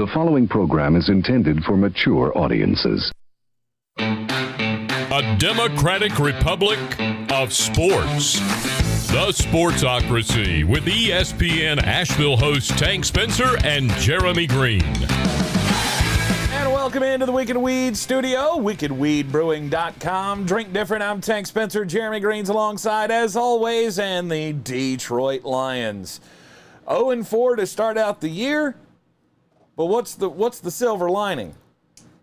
The following program is intended for mature audiences. A democratic republic of sports. The Sportsocracy with ESPN Asheville hosts Tank Spencer and Jeremy Greene. And welcome into the Wicked Weed studio, wickedweedbrewing.com. Drink different. I'm Tank Spencer. Jeremy Greene's alongside, as always, and the Detroit Lions. 0-4 to start out the year. But what's the silver lining?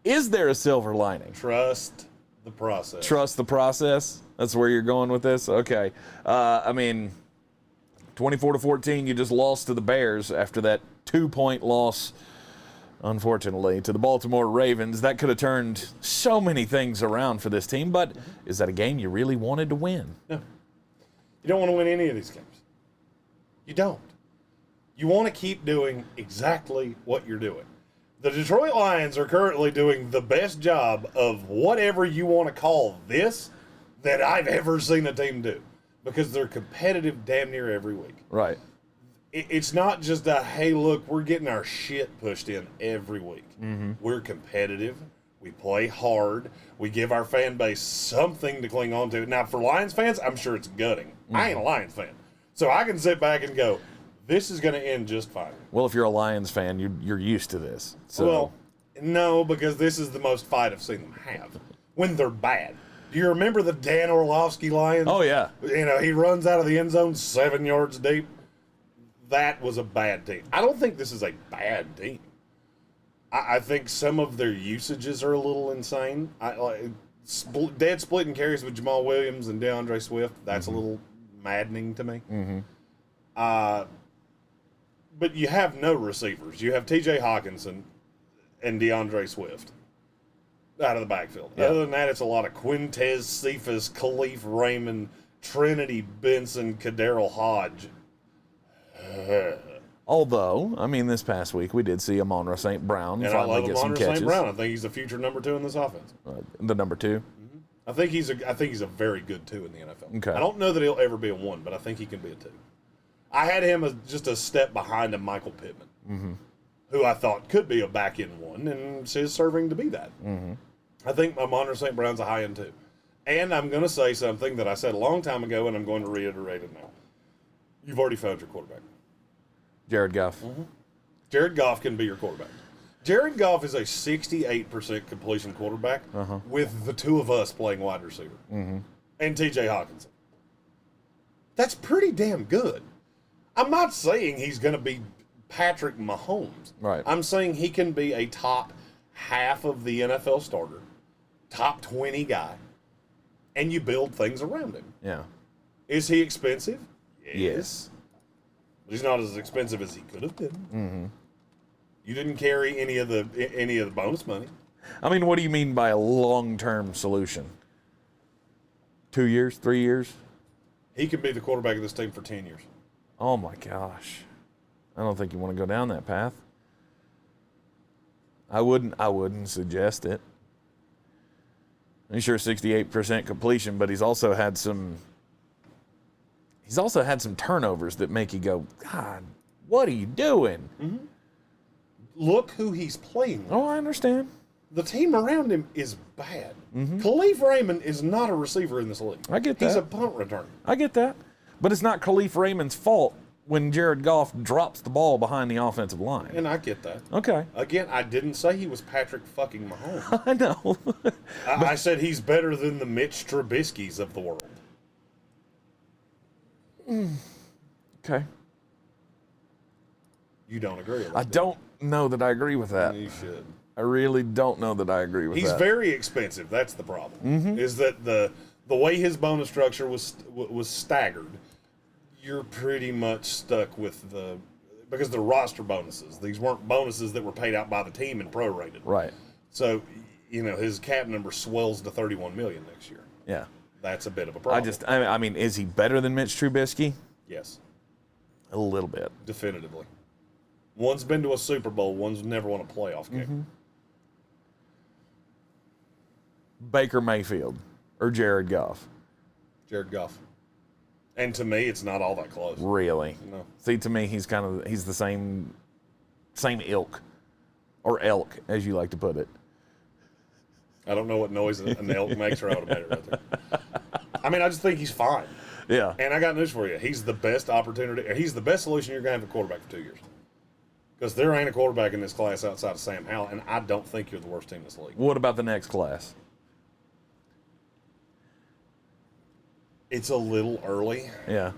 Is there a silver lining? Trust the process. Trust the process? That's where you're going with this? Okay. 24-14, you just lost to the Bears after that 2-point loss, unfortunately, to the Baltimore Ravens. That could have turned so many things around for this team, but is that a game you really wanted to win? No. You don't want to win any of these games. You don't. You want to keep doing exactly what you're doing. The Detroit Lions are currently doing the best job of whatever you want to call this that I've ever seen a team do, because they're competitive damn near every week. Right. It's not just a, hey, look, we're getting our shit pushed in every week. Mm-hmm. We're competitive. We play hard. We give our fan base something to cling on to. Now, for Lions fans, I'm sure it's gutting. Mm-hmm. I ain't a Lions fan. So I can sit back and go, this is going to end just fine. Well, if you're a Lions fan, you're used to this. So. Well, no, because this is the most fight I've seen them have when they're bad. Do you remember the Dan Orlovsky Lions? Oh, yeah. You know, he runs out of the end zone 7 yards deep. That was a bad team. I don't think this is a bad team. I think some of their usages are a little insane. Dead splitting carries with Jamaal Williams and DeAndre Swift, that's a little maddening to me. Mm-hmm. But you have no receivers. You have T.J. Hawkinson and DeAndre Swift out of the backfield. Yeah. Other than that, it's a lot of Quintez Cephas, Khalif Raymond, Trinity Benson, Kaderil Hodge. Although, this past week we did see Amon-Ra St. Brown And finally I love get some Amon-Ra catches. St. Brown. I think he's the future number 2 in this offense. The number 2? I think he's a very good 2 in the NFL. Okay. I don't know that he'll ever be a 1, but I think he can be a 2. I had him as just a step behind a Michael Pittman, who I thought could be a back-end 1, and is serving to be that. Mm-hmm. I think Amon-Ra St. Brown's a high-end 2. And I'm going to say something that I said a long time ago, and I'm going to reiterate it now. You've already found your quarterback. Jared Goff. Jared Goff can be your quarterback. Jared Goff is a 68% completion quarterback with the 2 of us playing wide receiver and T.J. Hawkinson. That's pretty damn good. I'm not saying he's going to be Patrick Mahomes. Right. I'm saying he can be a top half of the NFL starter, top 20 guy, and you build things around him. Yeah. Is he expensive? Yes. But he's not as expensive as he could have been. Mm-hmm. You didn't carry any of the bonus money. What do you mean by a long-term solution? 2 years, 3 years? He could be the quarterback of this team for 10 years. Oh my gosh. I don't think you want to go down that path. I wouldn't suggest it. He's sure 68% completion, but he's also had some turnovers that make you go, God, what are you doing? Mm-hmm. Look who he's playing with. Oh, I understand. The team around him is bad. Mm-hmm. Khalif Raymond is not a receiver in this league. I get that. He's a punt returner. I get that. But it's not Khalif Raymond's fault when Jared Goff drops the ball behind the offensive line. And I get that. Okay. Again, I didn't say he was Patrick fucking Mahomes. I know. I said he's better than the Mitch Trubiskys of the world. Okay. You don't agree with that? I don't know that I agree with that. You should. I really don't know that I agree with that. He's very expensive. That's the problem. Is that the way his bonus structure was staggered, you're pretty much stuck with because they're roster bonuses. These weren't bonuses that were paid out by the team and prorated. Right. So, his cap number swells to $31 million next year. Yeah. That's a bit of a problem. Is he better than Mitch Trubisky? Yes. A little bit. Definitively. One's been to a Super Bowl, one's never won a playoff game. Baker Mayfield or Jared Goff? Jared Goff. And to me, it's not all that close. Really? No. See, to me, he's the same ilk. or elk, as you like to put it. I don't know what noise an elk makes, or I would have made it right there. I mean, I just think he's fine. Yeah. And I got news for you. He's the best opportunity. He's the best solution you're going to have a quarterback for 2 years. Because there ain't a quarterback in this class outside of Sam Howell, and I don't think you're the worst team in this league. What about the next class? It's a little early. Yeah.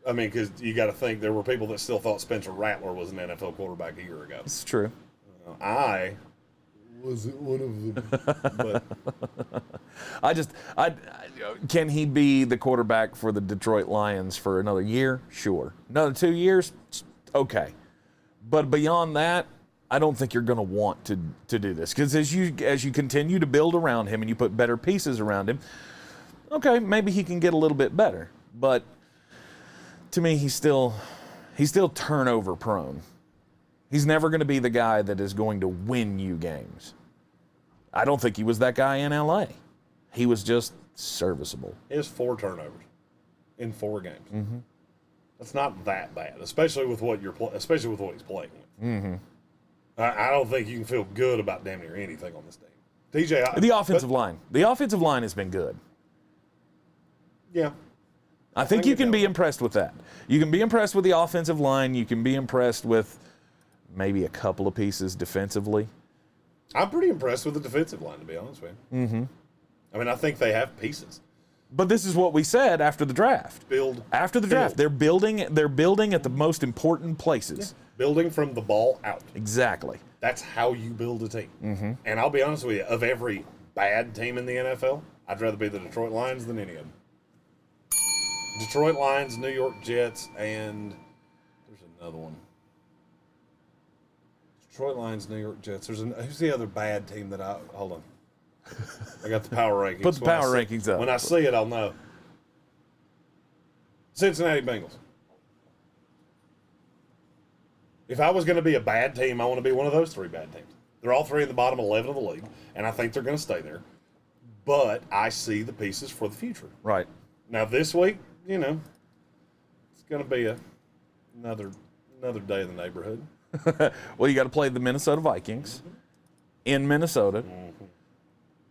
I mean, because you got to think there were people that still thought Spencer Rattler was an NFL quarterback a year ago. It's true. I wasn't one of them. But can he be the quarterback for the Detroit Lions for another year? Sure. Another 2 years? Okay. But beyond that, I don't think you're going to want to do this, because as you continue to build around him and you put better pieces around him, okay, maybe he can get a little bit better. But to me, he's still turnover prone. He's never going to be the guy that is going to win you games. I don't think he was that guy in L.A. He was just serviceable. he has 4 turnovers in 4 games. Mm-hmm. That's not that bad, especially with what he's playing with. Mm-hmm. I don't think you can feel good about damn near anything on this team. The offensive line. The offensive line has been good. Yeah. I think you can be impressed with that. You can be impressed with the offensive line. You can be impressed with maybe a couple of pieces defensively. I'm pretty impressed with the defensive line, to be honest with you. Mm-hmm. I mean, I think they have pieces. But this is what we said after the draft. After the draft, they're building at the most important places. Yeah. Building from the ball out. Exactly. That's how you build a team. Mm-hmm. And I'll be honest with you, of every bad team in the NFL, I'd rather be the Detroit Lions than any of them. Detroit Lions, New York Jets, and there's another one. Detroit Lions, New York Jets. Who's the other bad team that hold on. I got the power rankings. Put the power rankings up. When I see it, I'll know. Cincinnati Bengals. If I was going to be a bad team, I want to be one of those 3 bad teams. They're all 3 in the bottom 11 of the league, and I think they're going to stay there. But I see the pieces for the future. Right. Now this week, it's going to be another day in the neighborhood. Well, you got to play the Minnesota Vikings in Minnesota. Mm-hmm.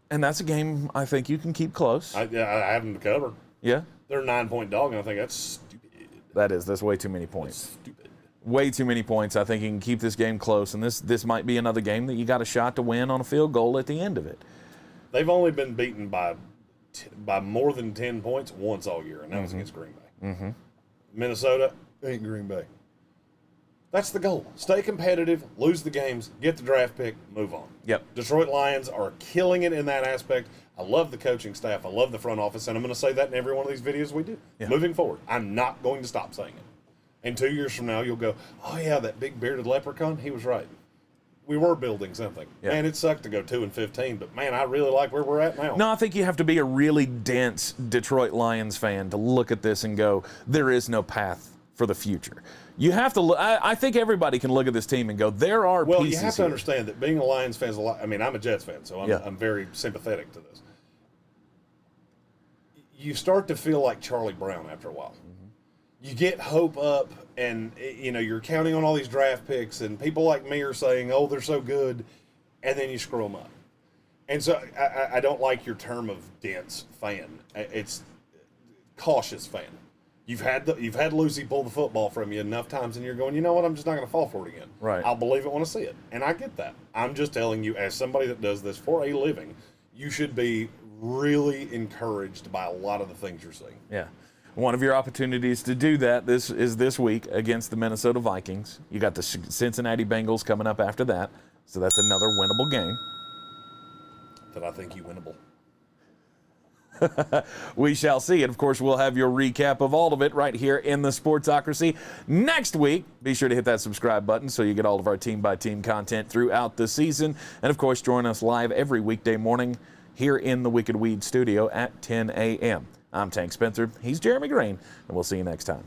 And that's a game I think you can keep close. I have them to cover. Yeah? They're a 9-point dog, and I think that's stupid. That's way too many points. That's stupid. Way too many points. I think you can keep this game close, and this might be another game that you got a shot to win on a field goal at the end of it. They've only been beaten by more than 10 points once all year, and that was against Green Bay. Mm-hmm. Minnesota ain't Green Bay. That's the goal. Stay competitive, lose the games, get the draft pick, move on. Yep. Detroit Lions are killing it in that aspect. I love the coaching staff. I love the front office, and I'm going to say that in every one of these videos we do. Yeah. Moving forward, I'm not going to stop saying it. And 2 years from now, you'll go, oh, yeah, that big bearded leprechaun, he was right. We were building something. Yeah. Man, it sucked to go 2-15, but, man, I really like where we're at now. No, I think you have to be a really dense Detroit Lions fan to look at this and go, there is no path for the future. You have to look. I think everybody can look at this team and go, there are pieces. Well, you have to here. understand that being a Lions fan is a lot. I mean, I'm a Jets fan, so I'm very sympathetic to this. You start to feel like Charlie Brown after a while. Mm-hmm. You get hope up, and you're counting on all these draft picks, and people like me are saying, "Oh, they're so good," and then you screw them up. And so I don't like your term of dense fan. It's cautious fan. You've had Lucy pull the football from you enough times, and you're going, you know what? I'm just not going to fall for it again. Right. I'll believe it when I see it, and I get that. I'm just telling you, as somebody that does this for a living, you should be really encouraged by a lot of the things you're seeing. Yeah. One of your opportunities to do that this week against the Minnesota Vikings. You got the Cincinnati Bengals coming up after that, so that's another winnable game. That I think you winnable. We shall see. And, of course, we'll have your recap of all of it right here in the Sportsocracy next week. Be sure to hit that subscribe button so you get all of our team-by-team content throughout the season. And, of course, join us live every weekday morning here in the Wicked Weed studio at 10 a.m. I'm Tank Spencer. He's Jeremy Greene, and we'll see you next time.